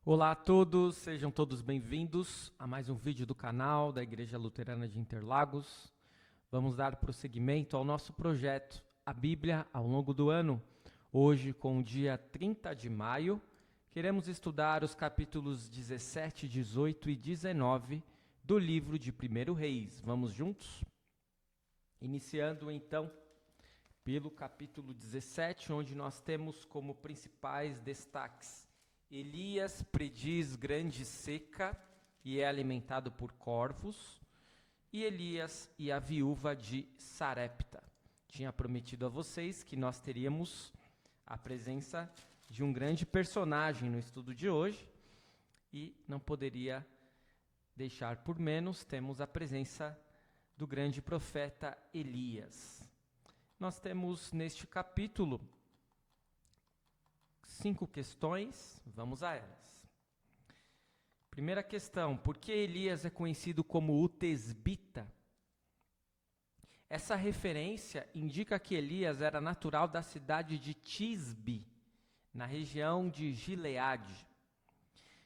Olá a todos, sejam todos bem-vindos a mais um vídeo do canal da Igreja Luterana de Interlagos. Vamos dar prosseguimento ao nosso projeto, a Bíblia ao longo do ano. Hoje, com o dia 30 de maio, queremos estudar os capítulos 17, 18 e 19 do livro de 1 Reis. Vamos juntos? Iniciando então pelo capítulo 17, onde nós temos como principais destaques: Elias prediz grande seca e é alimentado por corvos, e Elias e a viúva de Sarepta. Tinha prometido a vocês que nós teríamos a presença de um grande personagem no estudo de hoje, e não poderia deixar por menos, temos a presença do grande profeta Elias. Nós temos neste capítulo 5 questões, vamos a elas. Primeira questão: por que Elias é conhecido como o Tesbita? Essa referência indica que Elias era natural da cidade de Tisbe, na região de Gileade.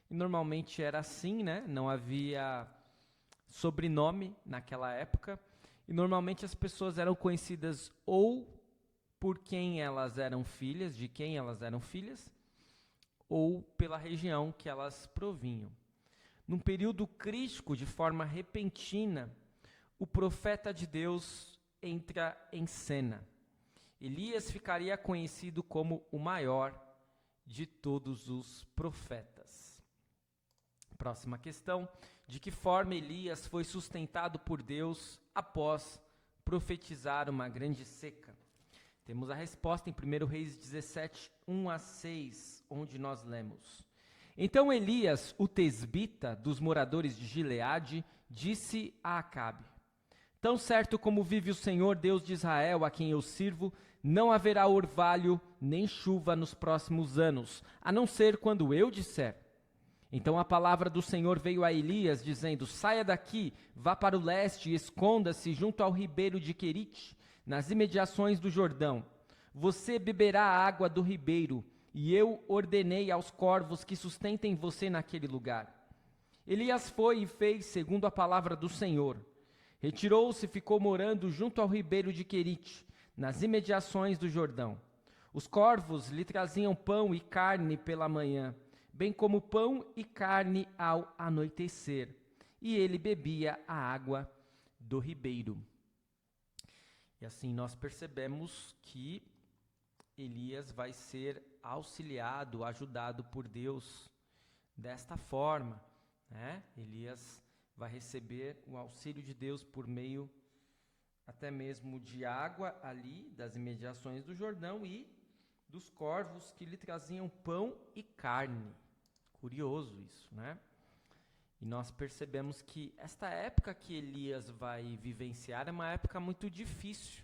E normalmente era assim, né? Não havia sobrenome naquela época, e normalmente as pessoas eram conhecidas ou por quem elas eram filhas, de quem elas eram filhas, ou pela região que elas provinham. Num período crítico, de forma repentina, o profeta de Deus entra em cena. Elias ficaria conhecido como o maior de todos os profetas. Próxima questão: de que forma Elias foi sustentado por Deus após profetizar uma grande seca? Temos a resposta em 1 Reis 17, 1 a 6, onde nós lemos: Então Elias, o tesbita, dos moradores de Gileade, disse a Acabe: Tão certo como vive o Senhor, Deus de Israel, a quem eu sirvo, não haverá orvalho nem chuva nos próximos anos, a não ser quando eu disser. Então a palavra do Senhor veio a Elias, dizendo: Saia daqui, vá para o leste e esconda-se junto ao ribeiro de Querite, nas imediações do Jordão. Você beberá a água do ribeiro, e eu ordenei aos corvos que sustentem você naquele lugar. Elias foi e fez segundo a palavra do Senhor. Retirou-se e ficou morando junto ao ribeiro de Querite, nas imediações do Jordão. Os corvos lhe traziam pão e carne pela manhã, bem como pão e carne ao anoitecer, e ele bebia a água do ribeiro. E assim nós percebemos que Elias vai ser auxiliado, ajudado por Deus desta forma, né? Elias vai receber o auxílio de Deus por meio até mesmo de água ali, das imediações do Jordão, e dos corvos que lhe traziam pão e carne. Curioso isso, né? E nós percebemos que esta época que Elias vai vivenciar é uma época muito difícil,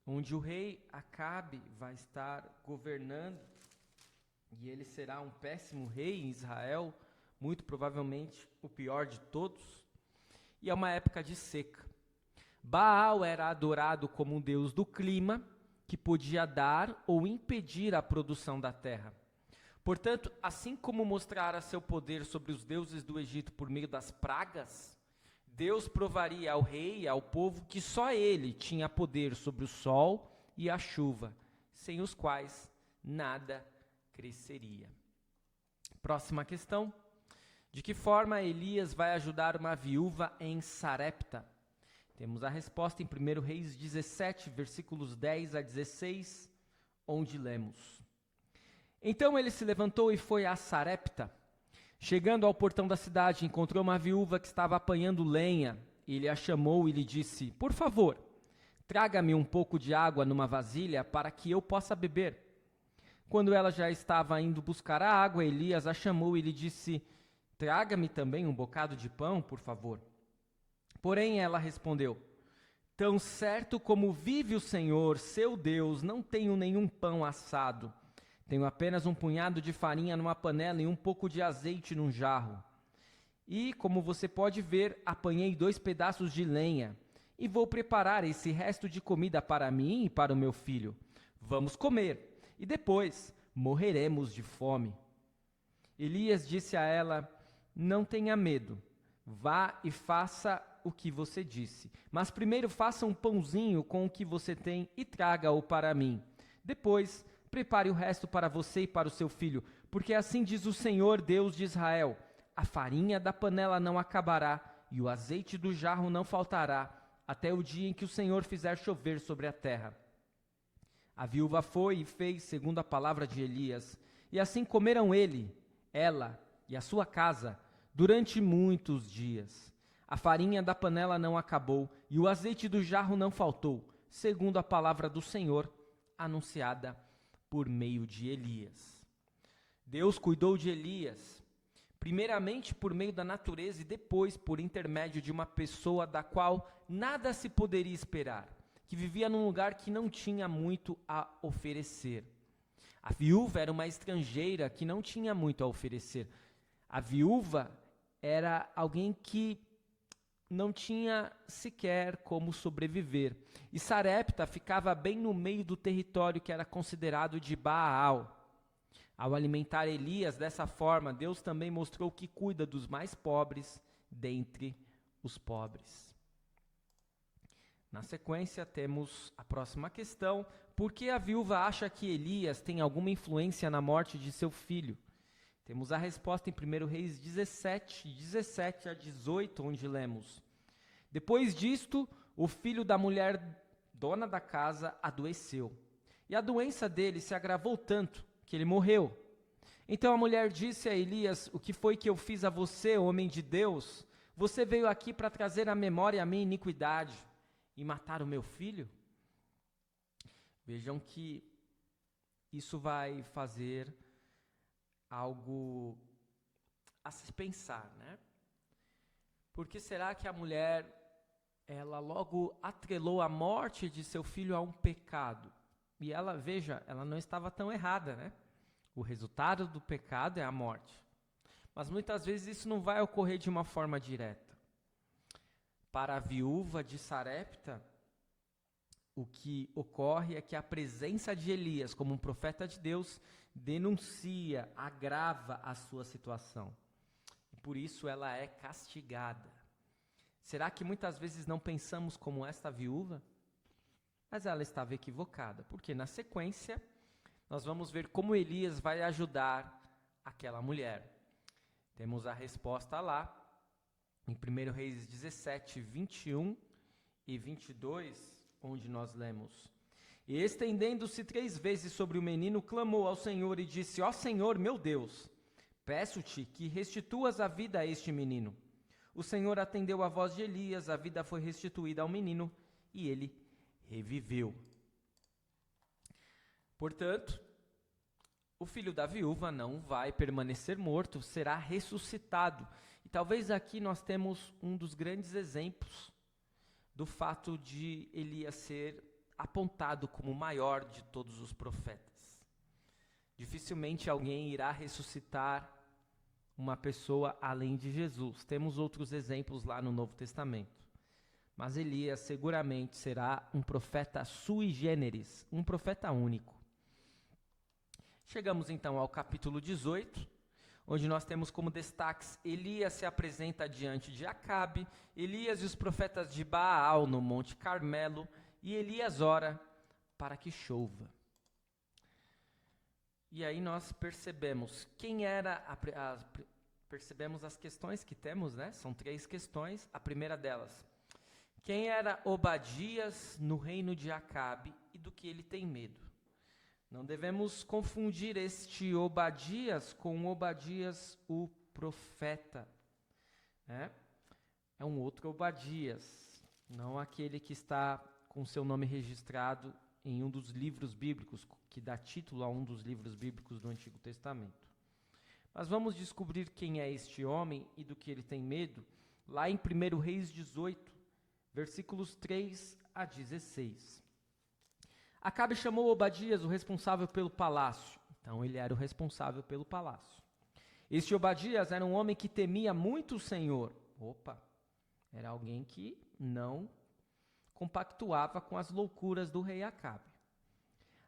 onde o rei Acabe vai estar governando, e ele será um péssimo rei em Israel, muito provavelmente o pior de todos, e é uma época de seca. Baal era adorado como um deus do clima, que podia dar ou impedir a produção da terra. Portanto, assim como mostrara seu poder sobre os deuses do Egito por meio das pragas, Deus provaria ao rei e ao povo que só ele tinha poder sobre o sol e a chuva, sem os quais nada cresceria. Próxima questão: de que forma Elias vai ajudar uma viúva em Sarepta? Temos a resposta em 1 Reis 17, versículos 10 a 16, onde lemos: Então ele se levantou e foi a Sarepta. Chegando ao portão da cidade, encontrou uma viúva que estava apanhando lenha. Ele a chamou e lhe disse: Por favor, traga-me um pouco de água numa vasilha para que eu possa beber. Quando ela já estava indo buscar a água, Elias a chamou e lhe disse: Traga-me também um bocado de pão, por favor. Porém ela respondeu: Tão certo como vive o Senhor, seu Deus, não tenho nenhum pão assado. Tenho apenas um punhado de farinha numa panela e um pouco de azeite num jarro. E, como você pode ver, apanhei 2 pedaços de lenha e vou preparar esse resto de comida para mim e para o meu filho. Vamos comer e depois morreremos de fome. Elias disse a ela: não tenha medo, vá e faça o que você disse. Mas primeiro faça um pãozinho com o que você tem e traga-o para mim. Depois, prepare o resto para você e para o seu filho, porque assim diz o Senhor, Deus de Israel: a farinha da panela não acabará e o azeite do jarro não faltará, até o dia em que o Senhor fizer chover sobre a terra. A viúva foi e fez segundo a palavra de Elias, e assim comeram ele, ela e a sua casa durante muitos dias. A farinha da panela não acabou e o azeite do jarro não faltou, segundo a palavra do Senhor, anunciada por meio de Elias. Deus cuidou de Elias, primeiramente por meio da natureza e depois por intermédio de uma pessoa da qual nada se poderia esperar, que vivia num lugar que não tinha muito a oferecer. A viúva era uma estrangeira que não tinha muito a oferecer. A viúva era alguém que não tinha sequer como sobreviver. E Sarepta ficava bem no meio do território que era considerado de Baal. Ao alimentar Elias dessa forma, Deus também mostrou que cuida dos mais pobres dentre os pobres. Na sequência, temos a próxima questão. Por que a viúva acha que Elias tem alguma influência na morte de seu filho? Temos a resposta em 1 Reis 17, 17 a 18, onde lemos: depois disto, o filho da mulher dona da casa adoeceu. E a doença dele se agravou tanto que ele morreu. Então a mulher disse a Elias: o que foi que eu fiz a você, homem de Deus? Você veio aqui para trazer à memória a minha iniquidade e matar o meu filho? Vejam que isso vai fazer algo a se pensar, né? Por que será que a mulher, ela logo atrelou a morte de seu filho a um pecado? E ela, veja, ela não estava tão errada, né? O resultado do pecado é a morte. Mas muitas vezes isso não vai ocorrer de uma forma direta. Para a viúva de Sarepta, o que ocorre é que a presença de Elias como um profeta de Deus denuncia, agrava a sua situação. E por isso ela é castigada. Será que muitas vezes não pensamos como esta viúva? Mas ela estava equivocada, porque na sequência nós vamos ver como Elias vai ajudar aquela mulher. Temos a resposta lá, em 1 Reis 17, 21 e 22, onde nós lemos: e estendendo-se 3 vezes sobre o menino, clamou ao Senhor e disse: ó Senhor, meu Deus, peço-te que restituas a vida a este menino. O Senhor atendeu a voz de Elias, a vida foi restituída ao menino e ele reviveu. Portanto, o filho da viúva não vai permanecer morto, será ressuscitado. E talvez aqui nós temos um dos grandes exemplos do fato de Elias ser apontado como o maior de todos os profetas. Dificilmente alguém irá ressuscitar uma pessoa além de Jesus. Temos outros exemplos lá no Novo Testamento. Mas Elias seguramente será um profeta sui generis, um profeta único. Chegamos então ao capítulo 18, onde nós temos como destaques: Elias se apresenta diante de Acabe, Elias e os profetas de Baal no Monte Carmelo, e Elias ora para que chova. E aí nós percebemos quem era, percebemos as questões que temos, né? São 3 questões. A primeira delas: quem era Obadias no reino de Acabe e do que ele tem medo? Não devemos confundir este Obadias com Obadias o profeta, né? É um outro Obadias, não aquele que está com seu nome registrado em um dos livros bíblicos, que dá título a um dos livros bíblicos do Antigo Testamento. Mas vamos descobrir quem é este homem e do que ele tem medo, lá em 1 Reis 18, versículos 3 a 16. Acabe chamou Obadias, o responsável pelo palácio. Então ele era o responsável pelo palácio. Este Obadias era um homem que temia muito o Senhor. Era alguém que não compactuava com as loucuras do rei Acabe.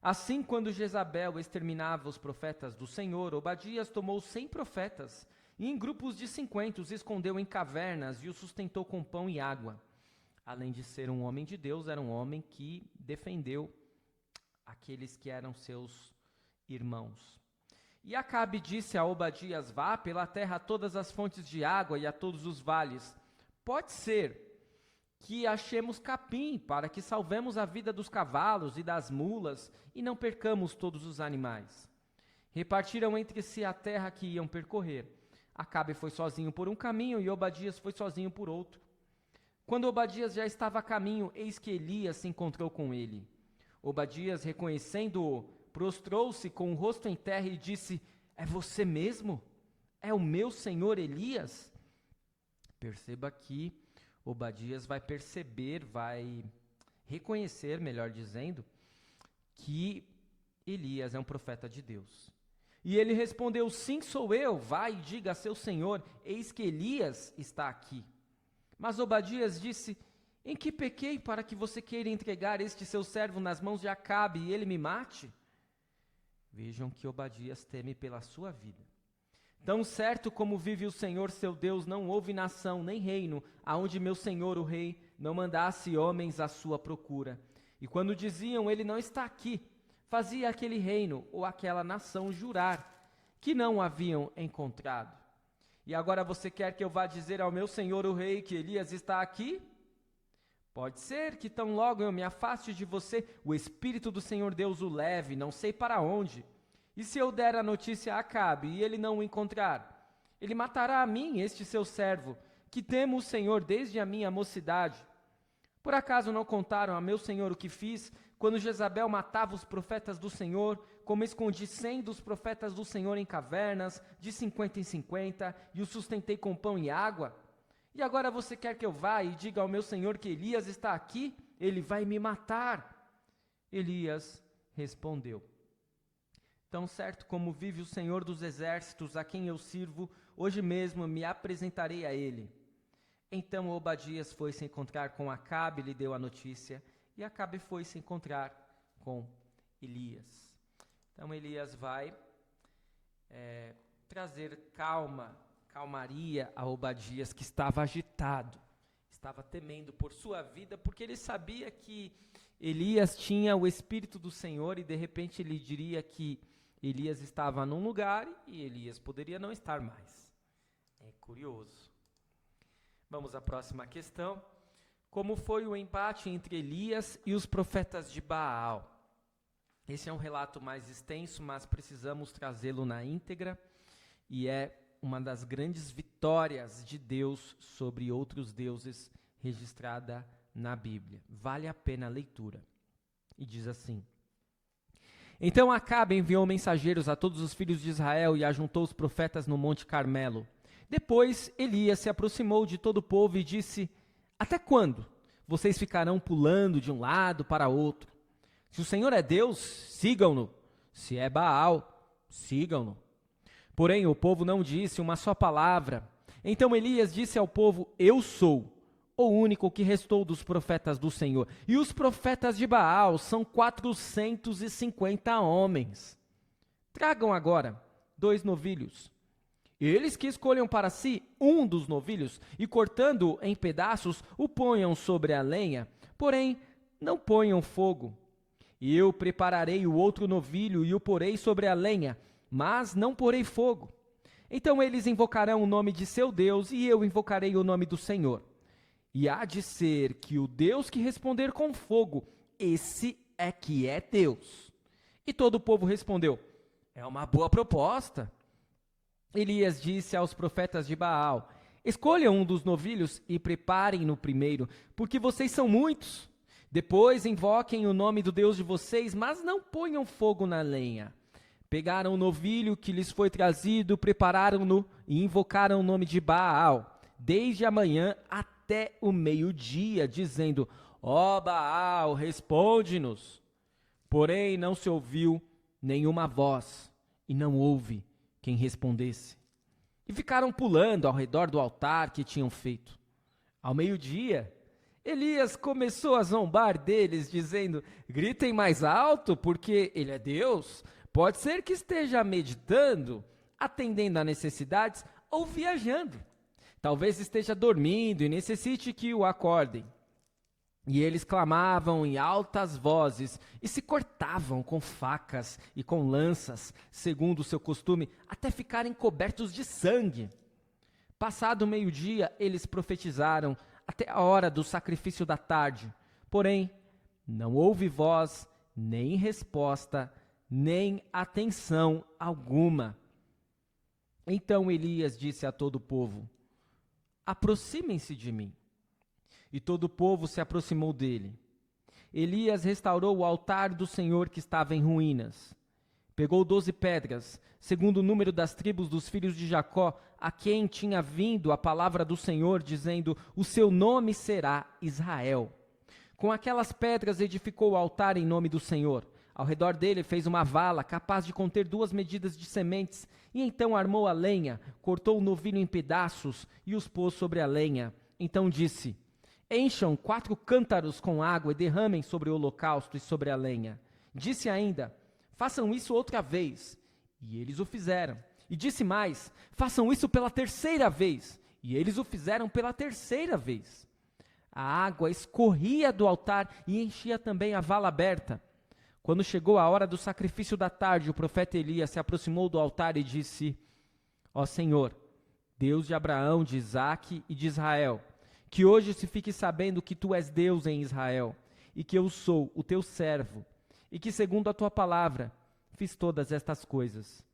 Assim, quando Jezabel exterminava os profetas do Senhor, Obadias tomou 100 profetas e em grupos de 50 os escondeu em cavernas e os sustentou com pão e água. Além de ser um homem de Deus, era um homem que defendeu aqueles que eram seus irmãos. E Acabe disse a Obadias: vá pela terra a todas as fontes de água e a todos os vales. Pode ser que achemos capim, para que salvemos a vida dos cavalos e das mulas, e não percamos todos os animais. Repartiram entre si a terra que iam percorrer. Acabe foi sozinho por um caminho, e Obadias foi sozinho por outro. Quando Obadias já estava a caminho, eis que Elias se encontrou com ele. Obadias, reconhecendo-o, prostrou-se com o rosto em terra e disse: é você mesmo? É o meu senhor Elias? Perceba que Obadias vai perceber, vai reconhecer, melhor dizendo, que Elias é um profeta de Deus. E ele respondeu: sim, sou eu, vai e diga a seu senhor, eis que Elias está aqui. Mas Obadias disse: em que pequei para que você queira entregar este seu servo nas mãos de Acabe e ele me mate? Vejam que Obadias teme pela sua vida. Tão certo como vive o Senhor seu Deus, não houve nação nem reino, aonde meu senhor o rei não mandasse homens à sua procura. E quando diziam, ele não está aqui, fazia aquele reino ou aquela nação jurar que não o haviam encontrado. E agora você quer que eu vá dizer ao meu senhor o rei que Elias está aqui? Pode ser que tão logo eu me afaste de você, o Espírito do Senhor Deus o leve, não sei para onde. E se eu der a notícia a Acabe e ele não o encontrar, ele matará a mim, este seu servo, que temo o Senhor desde a minha mocidade. Por acaso não contaram a meu senhor o que fiz, quando Jezabel matava os profetas do Senhor, como escondi 100 dos profetas do Senhor em cavernas, de 50 em 50, e os sustentei com pão e água? E agora você quer que eu vá e diga ao meu senhor que Elias está aqui? Ele vai me matar. Elias respondeu: tão certo como vive o Senhor dos exércitos, a quem eu sirvo, hoje mesmo me apresentarei a ele. Então Obadias foi se encontrar com Acabe e lhe deu a notícia, e Acabe foi se encontrar com Elias. Então Elias vai trazer calmaria a Obadias, que estava agitado, estava temendo por sua vida, porque ele sabia que Elias tinha o Espírito do Senhor e de repente ele diria que Elias estava num lugar e Elias poderia não estar mais. É curioso. Vamos à próxima questão. Como foi o empate entre Elias e os profetas de Baal? Esse é um relato mais extenso, mas precisamos trazê-lo na íntegra, e é uma das grandes vitórias de Deus sobre outros deuses registrada na Bíblia. Vale a pena a leitura. E diz assim: então Acabe enviou mensageiros a todos os filhos de Israel e ajuntou os profetas no Monte Carmelo. Depois Elias se aproximou de todo o povo e disse: até quando vocês ficarão pulando de um lado para outro? Se o Senhor é Deus, sigam-no. Se é Baal, sigam-no. Porém o povo não disse uma só palavra. Então Elias disse ao povo: eu sou o único que restou dos profetas do Senhor. E os profetas de Baal são 450 homens. Tragam agora 2 novilhos. Eles que escolham para si um dos novilhos e, cortando-o em pedaços, o ponham sobre a lenha. Porém, não ponham fogo. E eu prepararei o outro novilho e o porei sobre a lenha, mas não porei fogo. Então eles invocarão o nome de seu Deus e eu invocarei o nome do Senhor. E há de ser que o Deus que responder com fogo, esse é que é Deus. E todo o povo respondeu: é uma boa proposta. Elias disse aos profetas de Baal: escolham um dos novilhos e preparem-no primeiro, porque vocês são muitos. Depois invoquem o nome do Deus de vocês, mas não ponham fogo na lenha. Pegaram o novilho que lhes foi trazido, prepararam-no e invocaram o nome de Baal, desde a manhã até o meio-dia, dizendo: ó Baal, responde-nos. Porém não se ouviu nenhuma voz, e não houve quem respondesse. E ficaram pulando ao redor do altar que tinham feito. Ao meio-dia, Elias começou a zombar deles, dizendo: gritem mais alto, porque ele é Deus. Pode ser que esteja meditando, atendendo a necessidades ou viajando. Talvez esteja dormindo e necessite que o acordem. E eles clamavam em altas vozes e se cortavam com facas e com lanças, segundo o seu costume, até ficarem cobertos de sangue. Passado o meio-dia, eles profetizaram até a hora do sacrifício da tarde. Porém, não houve voz, nem resposta, nem atenção alguma. Então Elias disse a todo o povo: aproximem-se de mim. E todo o povo se aproximou dele. Elias restaurou o altar do Senhor que estava em ruínas. Pegou 12 pedras, segundo o número das tribos dos filhos de Jacó, a quem tinha vindo a palavra do Senhor, dizendo: o seu nome será Israel. Com aquelas pedras edificou o altar em nome do Senhor. Ao redor dele fez uma vala, capaz de conter 2 medidas de sementes, e então armou a lenha, cortou o novilho em pedaços e os pôs sobre a lenha. Então disse: encham 4 cântaros com água e derramem sobre o holocausto e sobre a lenha. Disse ainda: façam isso outra vez. E eles o fizeram. E disse mais: façam isso pela 3ª vez. E eles o fizeram pela 3ª vez. A água escorria do altar e enchia também a vala aberta. Quando chegou a hora do sacrifício da tarde, o profeta Elias se aproximou do altar e disse: ó Senhor, Deus de Abraão, de Isaque e de Israel, que hoje se fique sabendo que tu és Deus em Israel, e que eu sou o teu servo, e que segundo a tua palavra fiz todas estas coisas.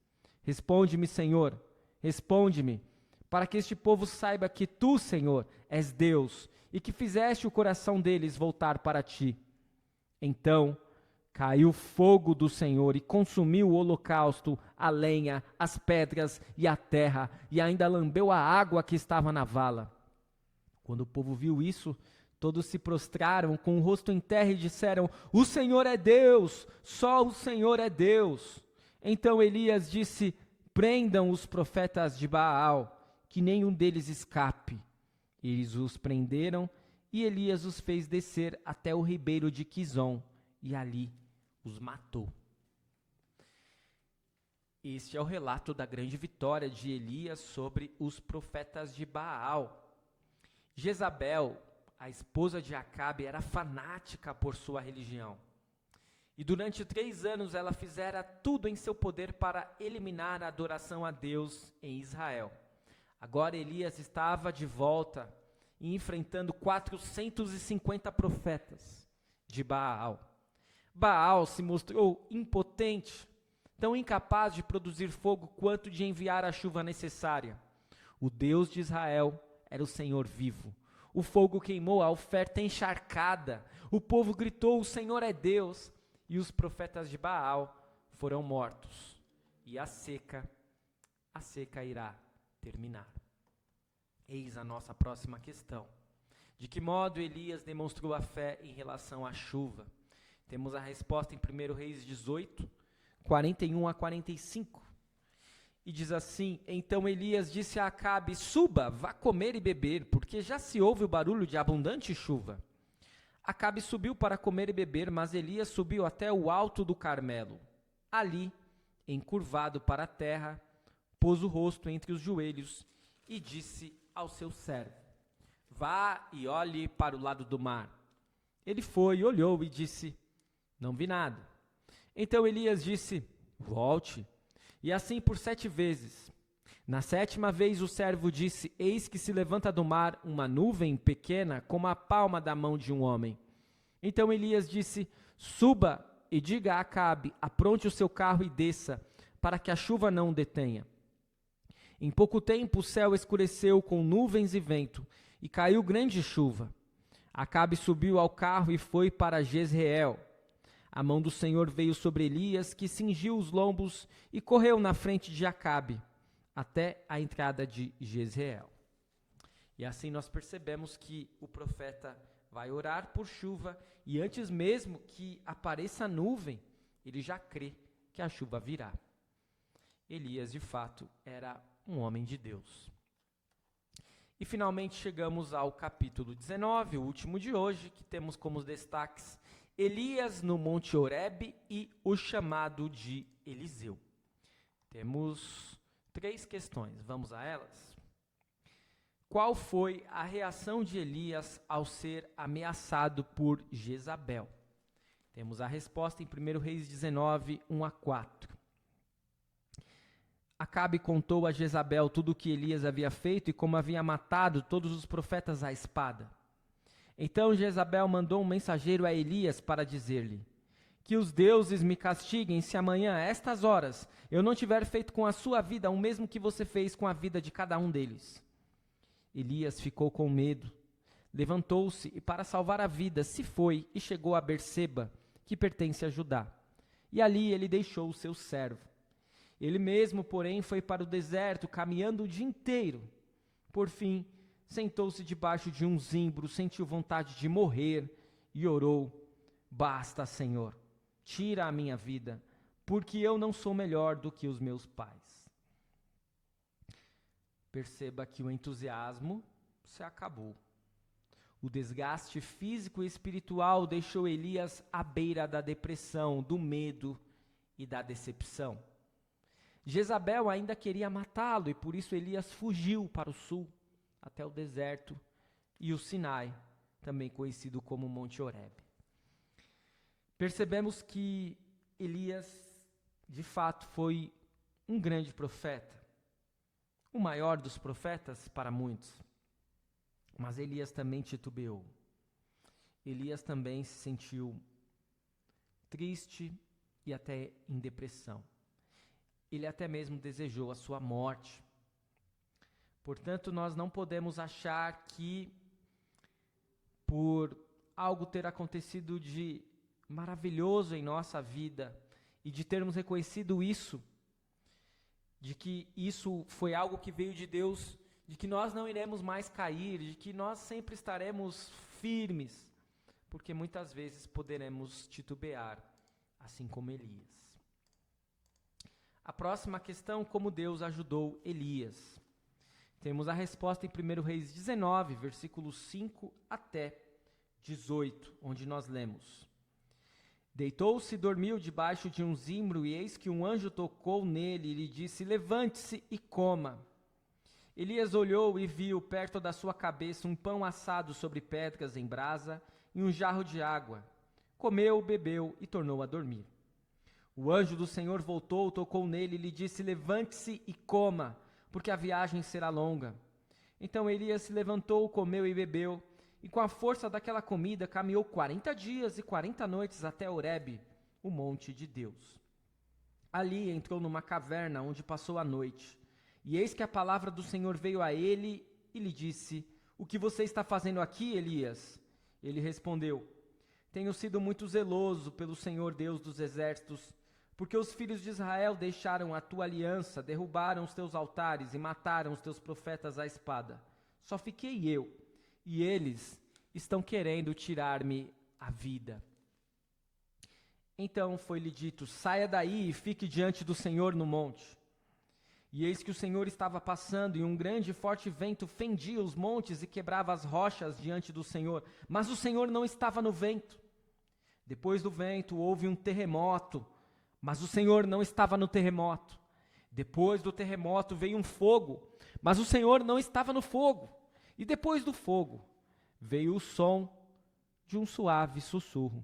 Responde-me, Senhor, responde-me, para que este povo saiba que tu, Senhor, és Deus, e que fizeste o coração deles voltar para ti. Então caiu fogo do Senhor e consumiu o holocausto, a lenha, as pedras e a terra, e ainda lambeu a água que estava na vala. Quando o povo viu isso, todos se prostraram com o rosto em terra e disseram: o Senhor é Deus, só o Senhor é Deus. Então Elias disse: prendam os profetas de Baal, que nenhum deles escape. Eles os prenderam e Elias os fez descer até o ribeiro de Quizon, e ali os matou. Este é o relato da grande vitória de Elias sobre os profetas de Baal. Jezabel, a esposa de Acabe, era fanática por sua religião. E durante 3 anos ela fizera tudo em seu poder para eliminar a adoração a Deus em Israel. Agora Elias estava de volta e enfrentando 450 profetas de Baal. Baal se mostrou impotente, tão incapaz de produzir fogo quanto de enviar a chuva necessária. O Deus de Israel era o Senhor vivo. O fogo queimou a oferta encharcada. O povo gritou: o Senhor é Deus. E os profetas de Baal foram mortos. E a seca irá terminar. Eis a nossa próxima questão. De que modo Elias demonstrou a fé em relação à chuva? Temos a resposta em 1 Reis 18, 41 a 45. E diz assim: então Elias disse a Acabe: suba, vá comer e beber, porque já se ouve o barulho de abundante chuva. Acabe subiu para comer e beber, mas Elias subiu até o alto do Carmelo. Ali, encurvado para a terra, pôs o rosto entre os joelhos e disse ao seu servo: vá e olhe para o lado do mar. Ele foi, olhou e disse: não vi nada. Então Elias disse: volte. E assim por 7 vezes. Na 7ª vez o servo disse: eis que se levanta do mar uma nuvem pequena como a palma da mão de um homem. Então Elias disse: suba e diga a Acabe: apronte o seu carro e desça, para que a chuva não o detenha. Em pouco tempo o céu escureceu com nuvens e vento, e caiu grande chuva. Acabe subiu ao carro e foi para Jezreel. A mão do Senhor veio sobre Elias, que cingiu os lombos e correu na frente de Acabe, até a entrada de Jezreel. E assim nós percebemos que o profeta vai orar por chuva, e antes mesmo que apareça a nuvem, ele já crê que a chuva virá. Elias, de fato, era um homem de Deus. E finalmente chegamos ao capítulo 19, o último de hoje, que temos como destaques Elias no Monte Horebe e o chamado de Eliseu. Temos 3 questões, vamos a elas? Qual foi a reação de Elias ao ser ameaçado por Jezabel? Temos a resposta em 1 Reis 19, 1-4. Acabe contou a Jezabel tudo o que Elias havia feito e como havia matado todos os profetas à espada. Então Jezabel mandou um mensageiro a Elias para dizer-lhe: que os deuses me castiguem se amanhã, a estas horas, eu não tiver feito com a sua vida o mesmo que você fez com a vida de cada um deles. Elias ficou com medo, levantou-se e para salvar a vida se foi e chegou a Berseba, que pertence a Judá. E ali ele deixou o seu servo. Ele mesmo, porém, foi para o deserto, caminhando o dia inteiro. Por fim, sentou-se debaixo de um zimbro, sentiu vontade de morrer e orou: basta, Senhor, tira a minha vida, porque eu não sou melhor do que os meus pais. Perceba que o entusiasmo se acabou. O desgaste físico e espiritual deixou Elias à beira da depressão, do medo e da decepção. Jezabel ainda queria matá-lo e por isso Elias fugiu para o sul, até o deserto e o Sinai, também conhecido como Monte Horebe. Percebemos que Elias, de fato, foi um grande profeta, o maior dos profetas para muitos. Mas Elias também titubeou. Elias também se sentiu triste e até em depressão. Ele até mesmo desejou a sua morte. Portanto, nós não podemos achar que, por algo ter acontecido de maravilhoso em nossa vida, e de termos reconhecido isso, de que isso foi algo que veio de Deus, de que nós não iremos mais cair, de que nós sempre estaremos firmes, porque muitas vezes poderemos titubear, assim como Elias. A próxima questão, como Deus ajudou Elias. Temos a resposta em 1 Reis 19, versículos 5 até 18, onde nós lemos: Deitou-se e dormiu debaixo de um zimbro, e eis que um anjo tocou nele e lhe disse: levante-se e coma. Elias olhou e viu perto da sua cabeça um pão assado sobre pedras em brasa e um jarro de água. Comeu, bebeu e tornou a dormir. O anjo do Senhor voltou, tocou nele e lhe disse: levante-se e coma, porque a viagem será longa. Então Elias se levantou, comeu e bebeu, e com a força daquela comida caminhou 40 dias e 40 noites até Horebe, o monte de Deus. Ali entrou numa caverna onde passou a noite. E eis que a palavra do Senhor veio a ele e lhe disse: o que você está fazendo aqui, Elias? Ele respondeu: tenho sido muito zeloso pelo Senhor Deus dos exércitos, porque os filhos de Israel deixaram a tua aliança, derrubaram os teus altares e mataram os teus profetas à espada. Só fiquei eu, e eles estão querendo tirar-me a vida. Então foi-lhe dito: saia daí e fique diante do Senhor no monte. E eis que o Senhor estava passando, e um grande e forte vento fendia os montes e quebrava as rochas diante do Senhor. Mas o Senhor não estava no vento. Depois do vento houve um terremoto, mas o Senhor não estava no terremoto. Depois do terremoto veio um fogo, mas o Senhor não estava no fogo. E depois do fogo veio o som de um suave sussurro.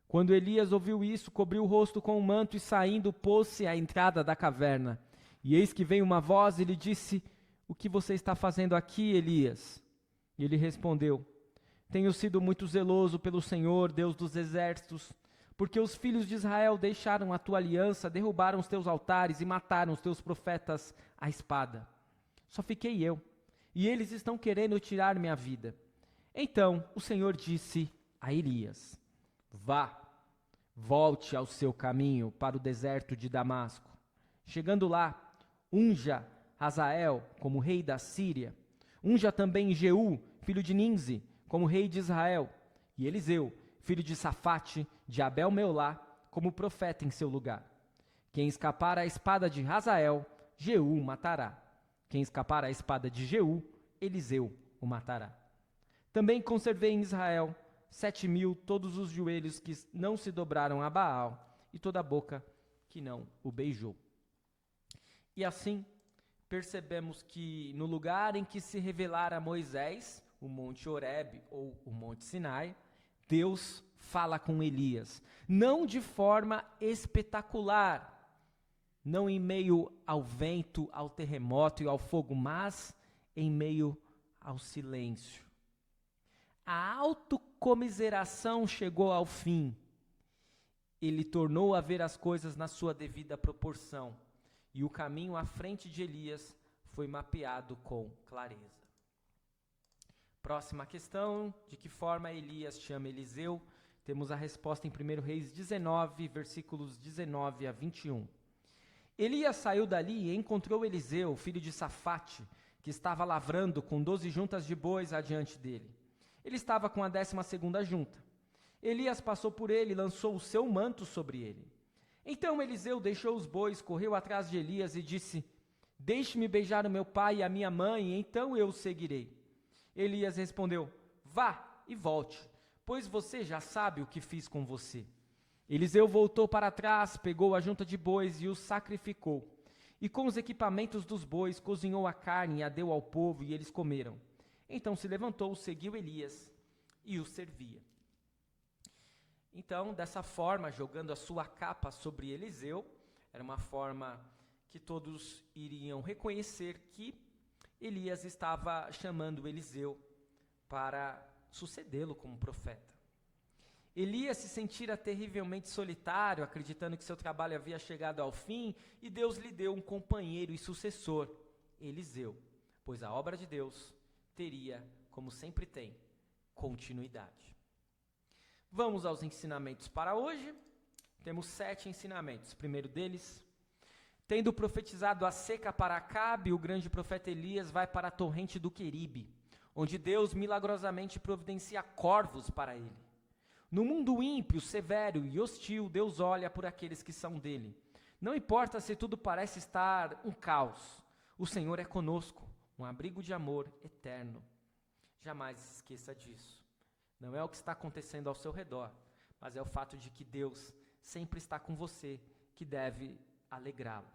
Quando Elias ouviu isso, cobriu o rosto com um manto e saindo pôs-se à entrada da caverna. E eis que veio uma voz e lhe disse: o que você está fazendo aqui, Elias? E ele respondeu: tenho sido muito zeloso pelo Senhor, Deus dos exércitos, porque os filhos de Israel deixaram a tua aliança, derrubaram os teus altares e mataram os teus profetas à espada. Só fiquei eu, e eles estão querendo tirar minha vida. Então o Senhor disse a Elias: vá, volte ao seu caminho para o deserto de Damasco. Chegando lá, unja Hazael como rei da Síria. Unja também Jeú, filho de Ninzi, como rei de Israel. E Eliseu, filho de Safate, de Abel-Meolá, como profeta em seu lugar. Quem escapar à espada de Hazael, Jeú matará. Quem escapar à espada de Jeú, Eliseu o matará. Também conservei em Israel 7.000 todos os joelhos que não se dobraram a Baal e toda a boca que não o beijou. E assim, percebemos que no lugar em que se revelara a Moisés, o Monte Horebe ou o Monte Sinai, Deus fala com Elias, não de forma espetacular, não em meio ao vento, ao terremoto e ao fogo, mas em meio ao silêncio. A autocomiseração chegou ao fim. Ele tornou a ver as coisas na sua devida proporção, e o caminho à frente de Elias foi mapeado com clareza. Próxima questão: de que forma Elias chama Eliseu? Temos a resposta em 1 Reis 19, versículos 19 a 21. Elias saiu dali e encontrou Eliseu, filho de Safate, que estava lavrando com 12 juntas de bois adiante dele. Ele estava com a 12ª junta. Elias passou por ele e lançou o seu manto sobre ele. Então Eliseu deixou os bois, correu atrás de Elias e disse: Deixe-me beijar o meu pai e a minha mãe, e então eu o seguirei. Elias respondeu: Vá e volte, pois você já sabe o que fiz com você. Eliseu voltou para trás, pegou a junta de bois e os sacrificou. E com os equipamentos dos bois, cozinhou a carne e a deu ao povo, e eles comeram. Então se levantou, seguiu Elias e o servia. Então, dessa forma, jogando a sua capa sobre Eliseu, era uma forma que todos iriam reconhecer que Elias estava chamando Eliseu para sucedê-lo como profeta. Elias se sentira terrivelmente solitário, acreditando que seu trabalho havia chegado ao fim, e Deus lhe deu um companheiro e sucessor, Eliseu, pois a obra de Deus teria, como sempre tem, continuidade. Vamos aos ensinamentos para hoje. Temos 7 ensinamentos. O primeiro deles: tendo profetizado a seca para Acabe, o grande profeta Elias vai para a torrente do Queribe, onde Deus milagrosamente providencia corvos para ele. No mundo ímpio, severo e hostil, Deus olha por aqueles que são dele. Não importa se tudo parece estar um caos, o Senhor é conosco, um abrigo de amor eterno. Jamais esqueça disso. Não é o que está acontecendo ao seu redor, mas é o fato de que Deus sempre está com você, que deve alegrá-lo.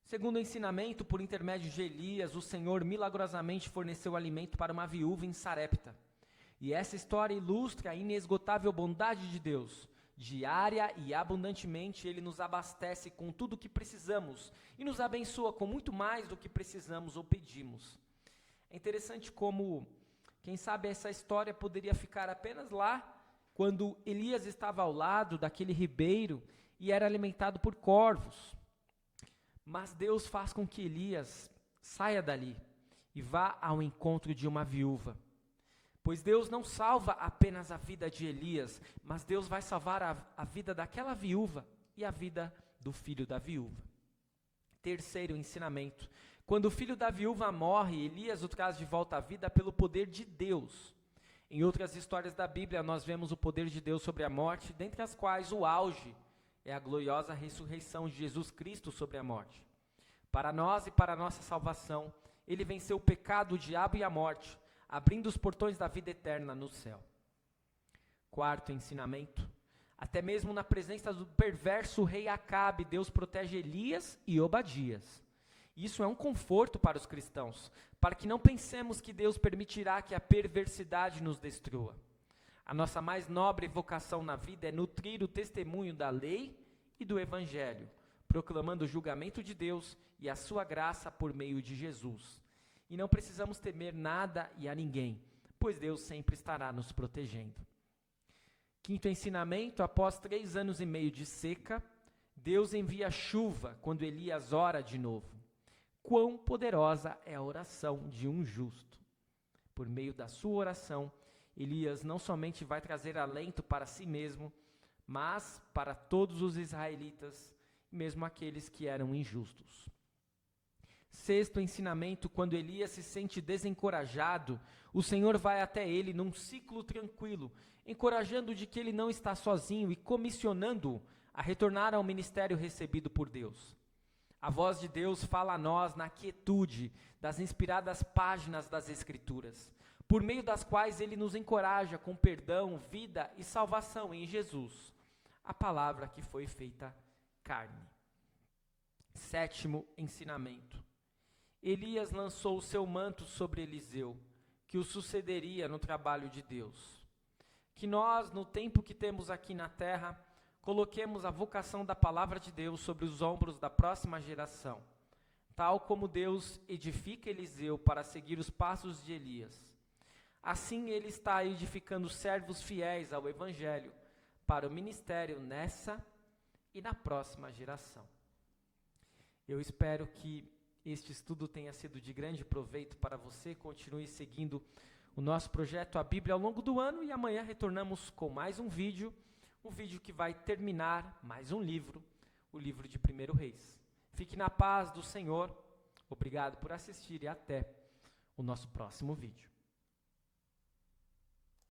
Segundo o ensinamento, por intermédio de Elias, o Senhor milagrosamente forneceu alimento para uma viúva em Sarepta. E essa história ilustra a inesgotável bondade de Deus. Diária e abundantemente Ele nos abastece com tudo o que precisamos e nos abençoa com muito mais do que precisamos ou pedimos. É interessante como, quem sabe, essa história poderia ficar apenas lá, quando Elias estava ao lado daquele ribeiro e era alimentado por corvos. Mas Deus faz com que Elias saia dali e vá ao encontro de uma viúva. Pois Deus não salva apenas a vida de Elias, mas Deus vai salvar a vida daquela viúva e a vida do filho da viúva. Terceiro ensinamento: quando o filho da viúva morre, Elias o traz de volta à vida pelo poder de Deus. Em outras histórias da Bíblia, nós vemos o poder de Deus sobre a morte, dentre as quais o auge é a gloriosa ressurreição de Jesus Cristo sobre a morte. Para nós e para a nossa salvação, Ele venceu o pecado, o diabo e a morte, abrindo os portões da vida eterna no céu. Quarto ensinamento: até mesmo na presença do perverso rei Acabe, Deus protege Elias e Obadias. Isso é um conforto para os cristãos, para que não pensemos que Deus permitirá que a perversidade nos destrua. A nossa mais nobre vocação na vida é nutrir o testemunho da lei e do evangelho, proclamando o julgamento de Deus e a sua graça por meio de Jesus. E não precisamos temer nada e a ninguém, pois Deus sempre estará nos protegendo. Quinto ensinamento: após 3 anos e meio de seca, Deus envia chuva quando Elias ora de novo. Quão poderosa é a oração de um justo! Por meio da sua oração, Elias não somente vai trazer alento para si mesmo, mas para todos os israelitas, mesmo aqueles que eram injustos. Sexto ensinamento: quando Elias se sente desencorajado, o Senhor vai até ele num ciclo tranquilo, encorajando de que ele não está sozinho e comissionando-o a retornar ao ministério recebido por Deus. A voz de Deus fala a nós na quietude das inspiradas páginas das Escrituras, por meio das quais ele nos encoraja com perdão, vida e salvação em Jesus, a palavra que foi feita carne. 7º ensinamento. Elias lançou o seu manto sobre Eliseu, que o sucederia no trabalho de Deus. Que nós, no tempo que temos aqui na terra, coloquemos a vocação da palavra de Deus sobre os ombros da próxima geração, tal como Deus edifica Eliseu para seguir os passos de Elias. Assim ele está edificando servos fiéis ao Evangelho para o ministério nessa e na próxima geração. Eu espero que este estudo tenha sido de grande proveito para você. Continue seguindo o nosso projeto A Bíblia ao longo do ano e amanhã retornamos com mais um vídeo que vai terminar mais um livro, o livro de 1 Reis. Fique na paz do Senhor. Obrigado por assistir e até o nosso próximo vídeo.